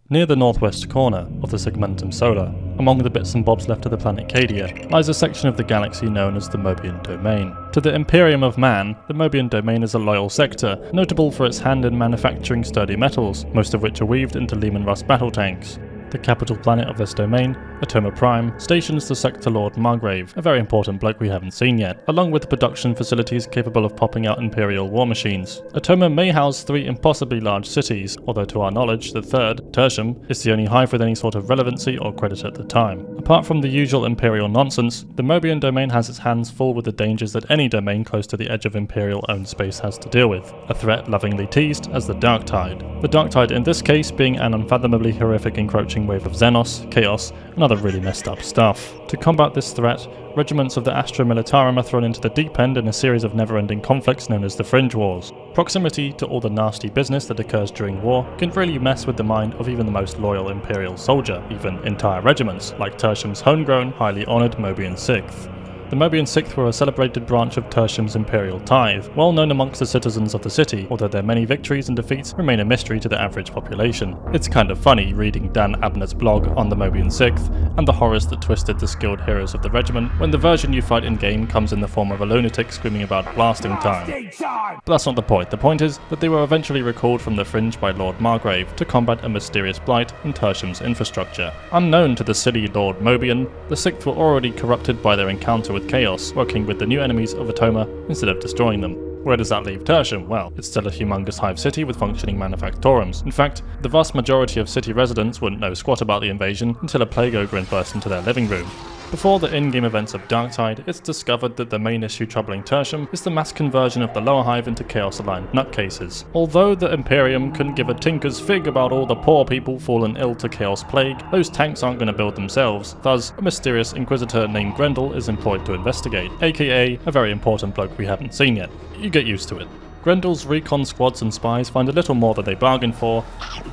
Near the northwest corner of the Segmentum Solar, among the bits and bobs left of the planet Cadia, lies a section of the galaxy known as the Moebian Domain. To the Imperium of Man, the Moebian Domain is a loyal sector, notable for its hand in manufacturing sturdy metals, most of which are weaved into Lehman Russ battle tanks. The capital planet of this domain, Atoma Prime, stations the Sector Lord Margrave, a very important bloke we haven't seen yet, along with production facilities capable of popping out Imperial war machines. Atoma may house 3 impossibly large cities, although to our knowledge the third, Tertium, is the only hive with any sort of relevancy or credit at the time. Apart from the usual Imperial nonsense, the Moebian Domain has its hands full with the dangers that any domain close to the edge of Imperial-owned space has to deal with, a threat lovingly teased as the Darktide. The Darktide in this case being an unfathomably horrific encroaching wave of Xenos, chaos, and other really messed up stuff. To combat this threat, regiments of the Astra Militarum are thrown into the deep end in a series of never-ending conflicts known as the Fringe Wars. Proximity to all the nasty business that occurs during war can really mess with the mind of even the most loyal Imperial soldier, even entire regiments, like Tertium's homegrown, highly honoured Moebian 6th. The Moebian 6th were a celebrated branch of Tertium's Imperial Tithe, well known amongst the citizens of the city, although their many victories and defeats remain a mystery to the average population. It's kind of funny reading Dan Abnett's blog on the Moebian 6th, and the horrors that twisted the skilled heroes of the regiment, when the version you fight in-game comes in the form of a lunatic screaming about blasting time. But that's not the point. The point is that they were eventually recalled from the Fringe by Lord Margrave to combat a mysterious blight in Tertium's infrastructure. Unknown to the silly Lord Moebian, the 6th were already corrupted by their encounter with chaos, working with the new enemies of Atoma instead of destroying them. Where does that leave Tertium? Well, it's still a humongous hive city with functioning manufactorums. In fact, the vast majority of city residents wouldn't know squat about the invasion until a plague ogre burst into their living room. Before the in-game events of Darktide, it's discovered that the main issue troubling Tertium is the mass conversion of the lower hive into chaos-aligned nutcases. Although the Imperium couldn't give a tinker's fig about all the poor people fallen ill to Chaos Plague, those tanks aren't going to build themselves. Thus, a mysterious Inquisitor named Grendel is employed to investigate, aka a very important bloke we haven't seen yet. You get used to it. Grendel's recon squads and spies find a little more than they bargained for,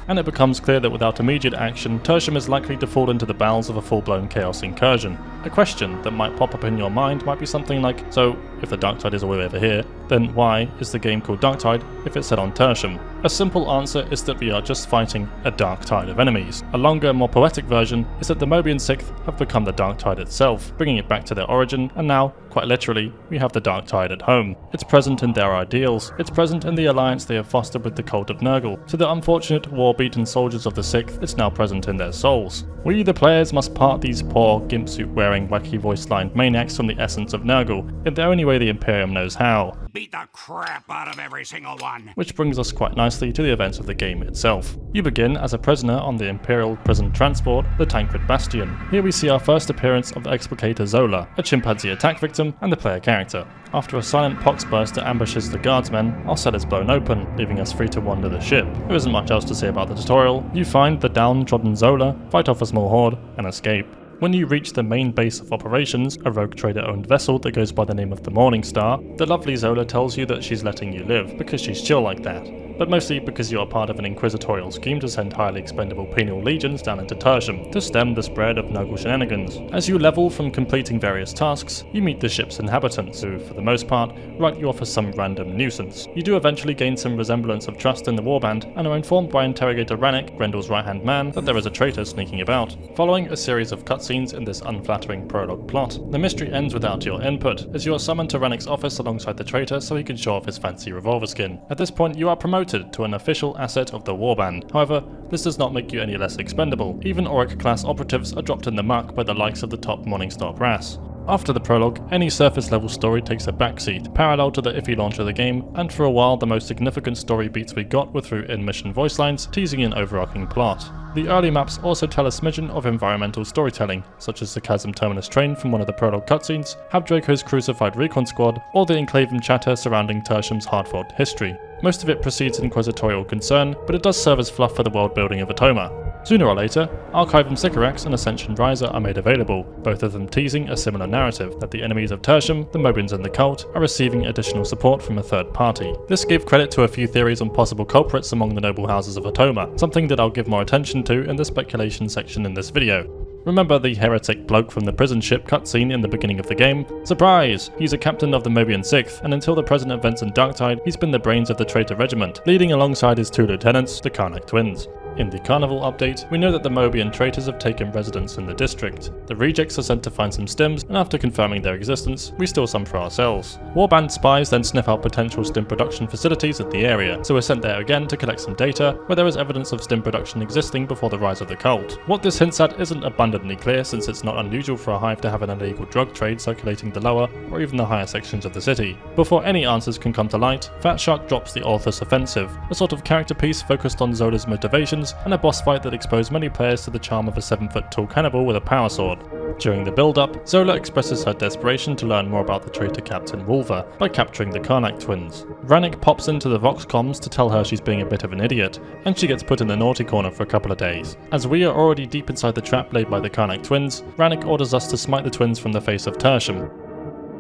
and it becomes clear that without immediate action, Tertium is likely to fall into the bowels of a full-blown chaos incursion. A question that might pop up in your mind might be something like, so if the Darktide is all the way over here, then why is the game called Darktide if it's set on Tertium? A simple answer is that we are just fighting a dark tide of enemies. A longer, more poetic version is that the Moebian 6th have become the Darktide itself, bringing it back to their origin, and now, quite literally, we have the Darktide at home. It's present in their ideals, it's present in the alliance they have fostered with the cult of Nurgle. To the unfortunate, war-beaten soldiers of the 6th, it's now present in their souls. We, the players, must part these poor, gimp suit-wearing, wacky voice-lined maniacs from the essence of Nurgle, in the only way the Imperium knows how. Beat the crap out of every single one. Which brings us quite nicely to the events of the game itself. You begin as a prisoner on the Imperial prison transport, the Tancred Bastion. Here we see our first appearance of the Explicator Zola, a chimpanzee attack victim and the player character. After a silent pox burst that ambushes the guardsmen, our cell is blown open, leaving us free to wander the ship. There isn't much else to say about the tutorial. You find the downtrodden Zola, fight off a small horde, and escape. When you reach the main base of operations, a rogue trader-owned vessel that goes by the name of the Morning Star, the lovely Zola tells you that she's letting you live, because she's chill like that. But mostly because you are part of an inquisitorial scheme to send highly expendable penal legions down into Tertium to stem the spread of Nurgle shenanigans. As you level from completing various tasks, you meet the ship's inhabitants, who, for the most part, write you off as some random nuisance. You do eventually gain some resemblance of trust in the warband, and are informed by Interrogator Rannick, Grendel's right-hand man, that there is a traitor sneaking about. Following a series of cutscenes in this unflattering prologue plot, the mystery ends without your input, as you are summoned to Rannick's office alongside the traitor so he can show off his fancy revolver skin. At this point, you are promoted to an official asset of the warband. However, this does not make you any less expendable. Even Auric-class operatives are dropped in the muck by the likes of the top Morningstar brass. After the prologue, any surface level story takes a backseat, parallel to the iffy launch of the game, and for a while the most significant story beats we got were through in-mission voice lines, teasing an overarching plot. The early maps also tell a smidgen of environmental storytelling, such as the Chasm Terminus train from one of the prologue cutscenes, Hab Draco's crucified recon squad, or the Enclaven chatter surrounding Tertium's hard-fought history. Most of it precedes inquisitorial concern, but it does serve as fluff for the world building of Atoma. Sooner or later, Archivum Sycorax and Ascension Riser are made available, both of them teasing a similar narrative, that the enemies of Tertium, the Moebians and the cult, are receiving additional support from a third party. This gave credit to a few theories on possible culprits among the noble houses of Atoma, something that I'll give more attention to in the speculation section in this video. Remember the heretic bloke from the prison ship cutscene in the beginning of the game? Surprise! He's a captain of the Moebian 6th, and until the present events in Darktide, he's been the brains of the traitor regiment, leading alongside his 2 lieutenants, the Karnak twins. In the Carnival update, we know that the Moebian traitors have taken residence in the district. The rejects are sent to find some stims, and after confirming their existence, we steal some for ourselves. Warband spies then sniff out potential stim production facilities at the area, so we're sent there again to collect some data where there is evidence of stim production existing before the rise of the cult. What this hints at isn't abundantly clear, since it's not unusual for a hive to have an illegal drug trade circulating the lower or even the higher sections of the city. Before any answers can come to light, Fat Shark drops the Orthus Offensive, a sort of character piece focused on Zola's motivations and a boss fight that exposed many players to the charm of a 7-foot tall cannibal with a power sword. During the build-up, Zola expresses her desperation to learn more about the traitor Captain Wolver by capturing the Karnak twins. Rannick pops into the Vox comms to tell her she's being a bit of an idiot, and she gets put in the naughty corner for a couple of days. As we are already deep inside the trap laid by the Karnak twins, Rannick orders us to smite the twins from the face of Tertium.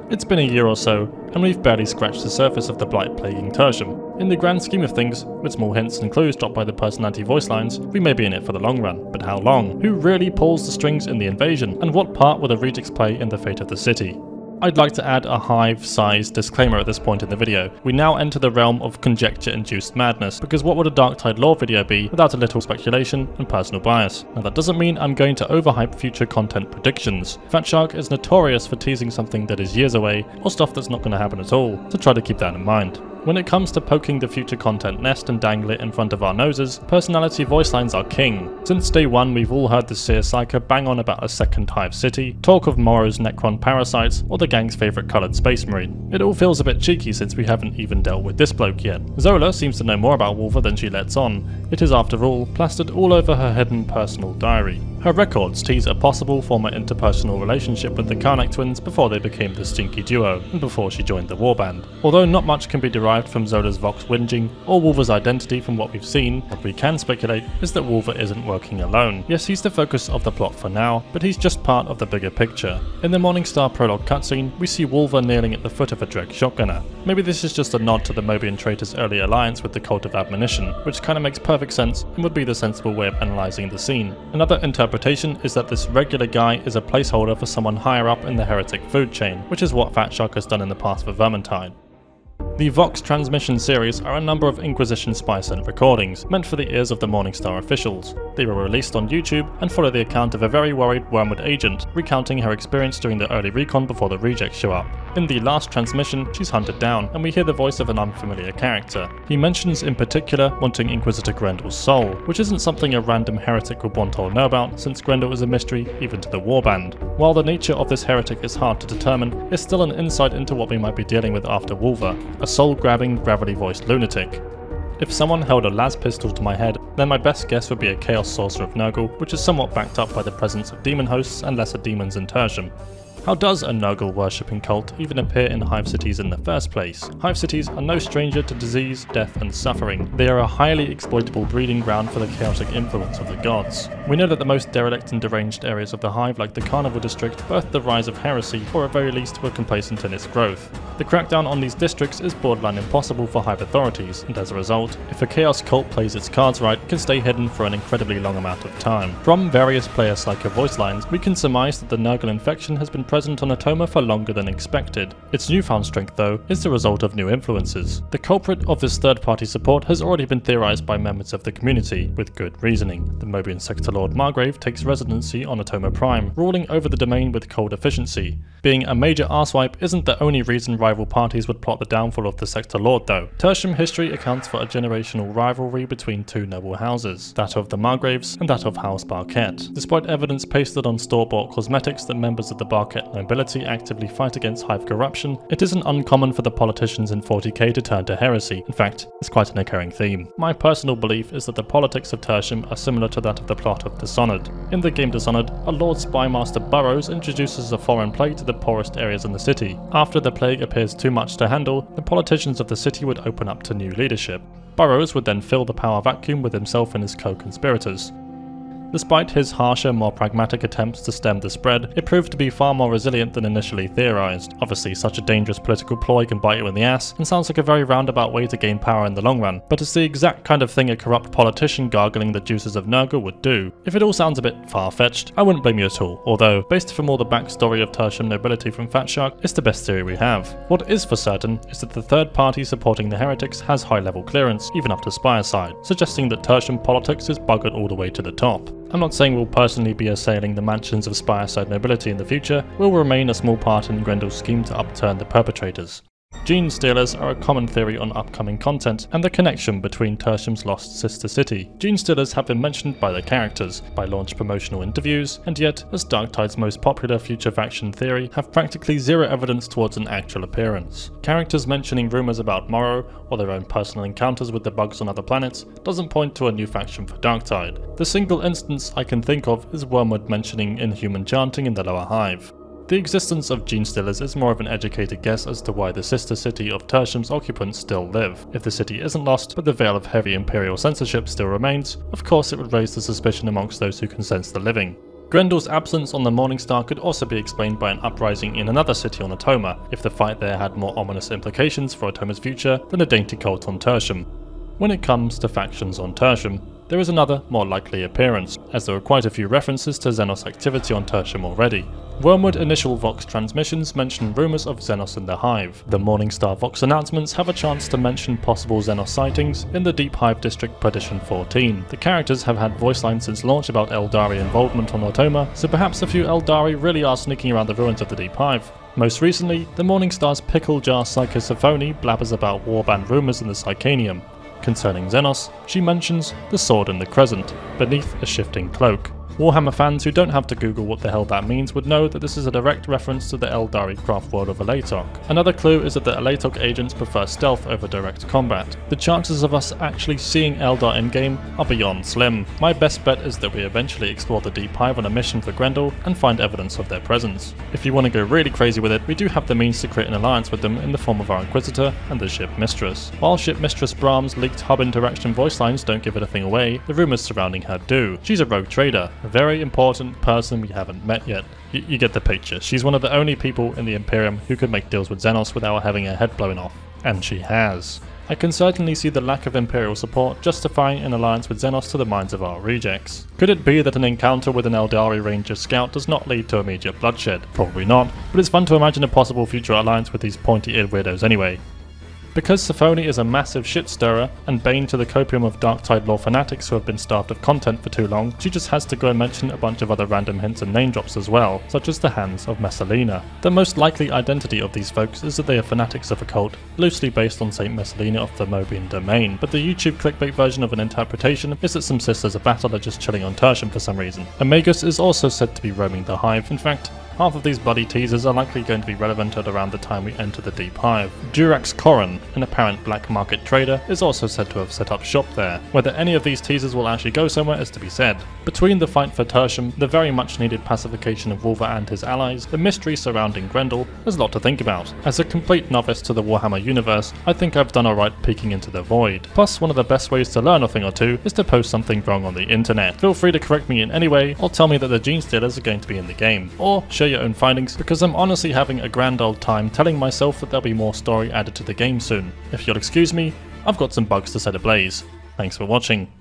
It's been a year or so, and we've barely scratched the surface of the blight plaguing Tertium. In the grand scheme of things, with small hints and clues dropped by the personality voice lines, we may be in it for the long run. But how long? Who really pulls the strings in the invasion? And what part will the rejects play in the fate of the city? I'd like to add a hive-sized disclaimer at this point in the video. We now enter the realm of conjecture-induced madness, because what would a Darktide Lore video be without a little speculation and personal bias? Now that doesn't mean I'm going to overhype future content predictions. Fat Shark is notorious for teasing something that is years away, or stuff that's not going to happen at all, so try to keep that in mind. When it comes to poking the future content nest and dangle it in front of our noses, personality voice lines are king. Since day one, we've all heard the Seer Psyker bang on about a second hive city, talk of Morrow's Necron parasites, or the gang's favourite coloured space marine. It all feels a bit cheeky since we haven't even dealt with this bloke yet. Zola seems to know more about Wolver than she lets on. It is, after all, plastered all over her hidden personal diary. Her records tease a possible former interpersonal relationship with the Karnak twins before they became the stinky duo, and before she joined the warband. Although not much can be derived from Zola's Vox whinging, or Wolver's identity from what we've seen, what we can speculate is that Wolver isn't working alone. Yes, he's the focus of the plot for now, but he's just part of the bigger picture. In the Morningstar prologue cutscene, we see Wolver kneeling at the foot of a Dreg shotgunner. Maybe this is just a nod to the Moebian traitors' early alliance with the Cult of Admonition, which kinda makes perfect sense and would be the sensible way of analysing the scene. Another interpretation is that this regular guy is a placeholder for someone higher up in the heretic food chain, which is what Fat Shark has done in the past for Vermintide. The Vox transmission series are a number of Inquisition spy-sent recordings, meant for the ears of the Morningstar officials. They were released on YouTube and follow the account of a very worried Wormwood agent, recounting her experience during the early recon before the rejects show up. In the last transmission, she's hunted down, and we hear the voice of an unfamiliar character. He mentions in particular wanting Inquisitor Grendel's soul, which isn't something a random heretic would want to know about, since Grendel is a mystery even to the Warband. While the nature of this heretic is hard to determine, it's still an insight into what we might be dealing with after Wolver, a soul-grabbing, gravelly-voiced lunatic. If someone held a las pistol to my head, then my best guess would be a Chaos Sorcerer of Nurgle, which is somewhat backed up by the presence of demon hosts and lesser demons in Tertium. How does a Nurgle worshipping cult even appear in hive cities in the first place? Hive cities are no stranger to disease, death and suffering. They are a highly exploitable breeding ground for the chaotic influence of the gods. We know that the most derelict and deranged areas of the hive, like the Carnival district, birthed the rise of heresy, or at very least were complacent in its growth. The crackdown on these districts is borderline impossible for hive authorities, and as a result, if a chaos cult plays its cards right, it can stay hidden for an incredibly long amount of time. From various player Psyker voice lines, we can surmise that the Nurgle infection has been present on Atoma for longer than expected. Its newfound strength, though, is the result of new influences. The culprit of this third-party support has already been theorized by members of the community, with good reasoning. The Moebian Sector Lord Margrave takes residency on Atoma Prime, ruling over the domain with cold efficiency. Being a major arsewipe isn't the only reason rival parties would plot the downfall of the Sector Lord, though. Tertium history accounts for a generational rivalry between two noble houses, that of the Margraves and that of House Barquette. Despite evidence pasted on store-bought cosmetics that members of the Barquette nobility actively fight against hive corruption, it isn't uncommon for the politicians in 40k to turn to heresy. In fact, it's quite an occurring theme. My personal belief is that the politics of Tertium are similar to that of the plot of Dishonored. In the game Dishonored, a Lord Spymaster Burrows introduces a foreign plague to the poorest areas in the city. After the plague appears too much to handle, the politicians of the city would open up to new leadership. Burrows would then fill the power vacuum with himself and his co-conspirators. Despite his harsher, more pragmatic attempts to stem the spread, it proved to be far more resilient than initially theorized. Obviously, such a dangerous political ploy can bite you in the ass, and sounds like a very roundabout way to gain power in the long run, but it's the exact kind of thing a corrupt politician gargling the juices of Nurgle would do. If it all sounds a bit far-fetched, I wouldn't blame you at all, although, based from all the backstory of Tertium nobility from Fatshark, it's the best theory we have. What is for certain is that the third party supporting the heretics has high-level clearance, even up to Spireside, suggesting that Tertium politics is buggered all the way to the top. I'm not saying we'll personally be assailing the mansions of Spireside nobility in the future, we'll remain a small part in Grendel's scheme to upturn the perpetrators. Gene stealers are a common theory on upcoming content, and the connection between Tertium's lost sister city. Gene stealers have been mentioned by their characters, by launch promotional interviews, and yet, as Darktide's most popular future faction theory, have practically zero evidence towards an actual appearance. Characters mentioning rumours about Morrow, or their own personal encounters with the bugs on other planets, doesn't point to a new faction for Darktide. The single instance I can think of is Wormwood mentioning inhuman chanting in the lower hive. The existence of gene stealers is more of an educated guess as to why the sister city of Tertium's occupants still live. If the city isn't lost, but the veil of heavy imperial censorship still remains, of course it would raise the suspicion amongst those who can sense the living. Grendel's absence on the Morningstar could also be explained by an uprising in another city on Atoma, if the fight there had more ominous implications for Atoma's future than a dainty cult on Tertium. When it comes to factions on Tertium, there is another, more likely appearance, as there are quite a few references to Xenos activity on Tertium already. Wormwood initial Vox transmissions mention rumours of Xenos in the Hive. The Morningstar Vox announcements have a chance to mention possible Xenos sightings in the Deep Hive District Perdition 14. The characters have had voice lines since launch about Eldari involvement on Atoma, so perhaps a few Eldari really are sneaking around the ruins of the Deep Hive. Most recently, the Morningstar's Pickle Jar Psychosophony blabbers about warband rumours in the Psychanium. Concerning Xenos, she mentions the sword in the crescent, beneath a shifting cloak. Warhammer fans who don't have to Google what the hell that means would know that this is a direct reference to the Eldari craft world of Alatok. Another clue is that the Alatok agents prefer stealth over direct combat. The chances of us actually seeing Eldar in-game are beyond slim. My best bet is that we eventually explore the Deep Hive on a mission for Grendel and find evidence of their presence. If you want to go really crazy with it, we do have the means to create an alliance with them in the form of our Inquisitor and the Ship Mistress. While Ship Mistress Brahm's leaked hub interaction voice lines don't give anything away, the rumours surrounding her do. She's a rogue trader, a very important person we haven't met yet. You get the picture. She's one of the only people in the Imperium who could make deals with Xenos without having her head blown off. And she has. I can certainly see the lack of Imperial support justifying an alliance with Xenos to the minds of our rejects. Could it be that an encounter with an Eldari Ranger scout does not lead to immediate bloodshed? Probably not, but it's fun to imagine a possible future alliance with these pointy-eared weirdos anyway. Because Sophony is a massive shit stirrer and bane to the copium of Darktide Lore fanatics who have been starved of content for too long, she just has to go and mention a bunch of other random hints and name drops as well, such as the Hands of Messalina. The most likely identity of these folks is that they are fanatics of a cult, loosely based on Saint Messalina of the Moebian domain, but the YouTube clickbait version of an interpretation is that some sisters of battle are just chilling on Tertium for some reason. Amagus is also said to be roaming the Hive. In fact, half of these bloody teasers are likely going to be relevant at around the time we enter the Deep Hive. Durax Koran, an apparent black market trader, is also said to have set up shop there. Whether any of these teasers will actually go somewhere is to be said. Between the fight for Tertium, the very much needed pacification of Wolver and his allies, the mystery surrounding Grendel, there's a lot to think about. As a complete novice to the Warhammer universe, I think I've done alright peeking into the void. Plus, one of the best ways to learn a thing or two is to post something wrong on the internet. Feel free to correct me in any way, or tell me that the Gene Stealers are going to be in the game. Or share your own findings, because I'm honestly having a grand old time telling myself that there'll be more story added to the game soon. If you'll excuse me, I've got some bugs to set ablaze. Thanks for watching.